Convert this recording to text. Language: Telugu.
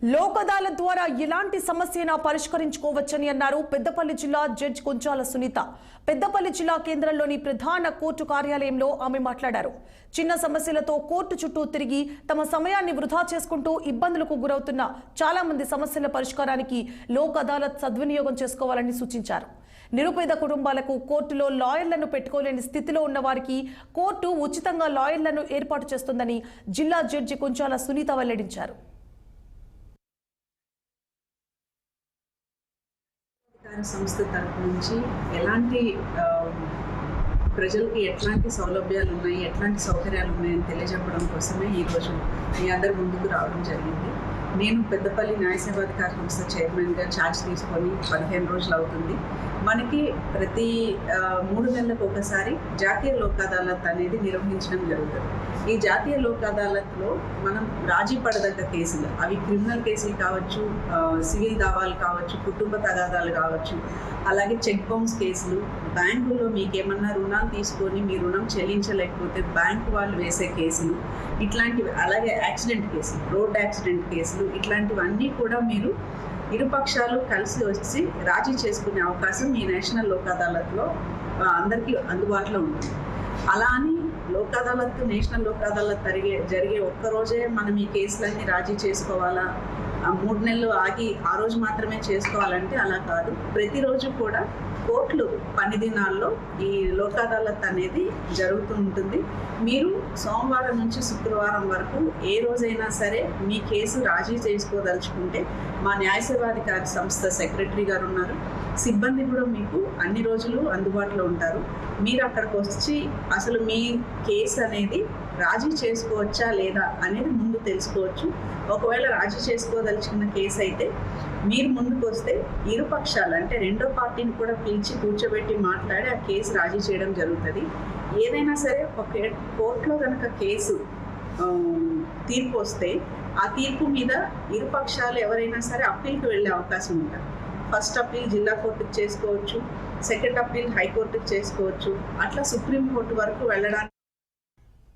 లోక్ అదాలత్ ద్వారా ఎలాంటి సమస్యను పరిష్కరించుకోవచ్చని అన్నారు పెద్దపల్లి జిల్లా జడ్జి కుంచాల సునీత. పెద్దపల్లి జిల్లా కేంద్రంలోని ప్రధాన కోర్టు కార్యాలయంలో ఆమె మాట్లాడారు. చిన్న సమస్యలతో కోర్టు చుట్టూ తిరిగి తమ సమయాన్ని వృధా చేసుకుంటూ ఇబ్బందులకు గురవుతున్న చాలా మంది సమస్యల పరిష్కారానికి లోక్ అదాలత్ సద్వినియోగం చేసుకోవాలని సూచించారు. నిరుపేద కుటుంబాలకు కోర్టులో లాయర్లను పెట్టుకోలేని స్థితిలో ఉన్న వారికి కోర్టు ఉచితంగా లాయర్లను ఏర్పాటు చేస్తుందని జిల్లా జడ్జి కుంచాల సునీత వెల్లడించారు. సంస్థ తరపు నుంచి ఎలాంటి ప్రజలకి ఎట్లాంటి సౌలభ్యాలు ఉన్నాయి, ఎట్లాంటి సౌకర్యాలు ఉన్నాయని తెలియజెప్పడం కోసమే ఈరోజు మీ అందరి ముందుకు రావడం జరిగింది. నేను పెద్దపల్లి న్యాయ సేవాధికార సంస్థ చైర్మన్గా ఛార్జ్ తీసుకొని 15 రోజులు అవుతుంది. మనకి ప్రతి 3 నెలలకు ఒకసారి జాతీయ లోక్ అదాలత్ అనేది నిర్వహించడం జరుగుతుంది. ఈ జాతీయ లోక్ అదాలత్లో మనం రాజీ పడదగ్గ కేసులు, అవి క్రిమినల్ కేసులు కావచ్చు, సివిల్ దావాలు కావచ్చు, కుటుంబ తగాదాలు కావచ్చు, అలాగే చెక్ బౌన్స్ కేసులు, బ్యాంకుల్లో మీకేమన్నా రుణాలు తీసుకొని మీ రుణం చెల్లించలేకపోతే బ్యాంకు వాళ్ళు వేసే కేసులు, ఇట్లాంటివి, అలాగే యాక్సిడెంట్ కేసులు, రోడ్ యాక్సిడెంట్ కేసులు, ఇట్లాంటివన్నీ కూడా మీరు ఇరుపక్షాలు కలిసి వచ్చి రాజీ చేసుకునే అవకాశం ఈ నేషనల్ లోక్ అదాలత్లో అందరికీ అందుబాటులో ఉంటుంది. అలా అని లోక్ అదాలత్, నేషనల్ లోక్ అదాలత్ జరిగే ఒక్కరోజే మనం ఈ కేసులన్నీ రాజీ చేసుకోవాలా, 3 నెలలు ఆగి ఆ రోజు మాత్రమే చేసుకోవాలంటే అలా కాదు. ప్రతిరోజు కూడా కోర్టులు పని దినాల్లో ఈ లోక్ అదాలత్ అనేది జరుగుతూ ఉంటుంది. మీరు సోమవారం నుంచి శుక్రవారం వరకు ఏ రోజైనా సరే మీ కేసు రాజీ చేసుకోదలుచుకుంటే మా న్యాయ సేవాధికారి సంస్థ సెక్రటరీ గారు ఉన్నారు, సిబ్బంది కూడా మీకు అన్ని రోజులు అందుబాటులో ఉంటారు. మీరు అక్కడికి వచ్చి అసలు మీ కేసు అనేది రాజీ చేసుకోవచ్చా లేదా అనేది ముందు తెలుసుకోవచ్చు. ఒకవేళ రాజీ చేసుకోదలుచుకున్న కేసు అయితే మీరు ముందుకు వస్తే ఇరుపక్షాలు అంటే రెండో పార్టీని కూడా పిలిచి కూర్చోబెట్టి మాట్లాడి ఆ కేసు రాజీ చేయడం జరుగుతుంది. ఏదైనా సరే ఒక కోర్టులో కనుక కేసు తీర్పు వస్తే ఆ తీర్పు మీద ఇరుపక్షాలు ఎవరైనా సరే అప్పీల్కి వెళ్ళే అవకాశం ఉంటుంది. ఫస్ట్ అప్పీల్ జిల్లా కోర్టుకు చేసుకోవచ్చు, సెకండ్ అప్పీల్ హైకోర్టుకు చేసుకోవచ్చు, అట్లా సుప్రీంకోర్టు వరకు వెళ్ళడానికి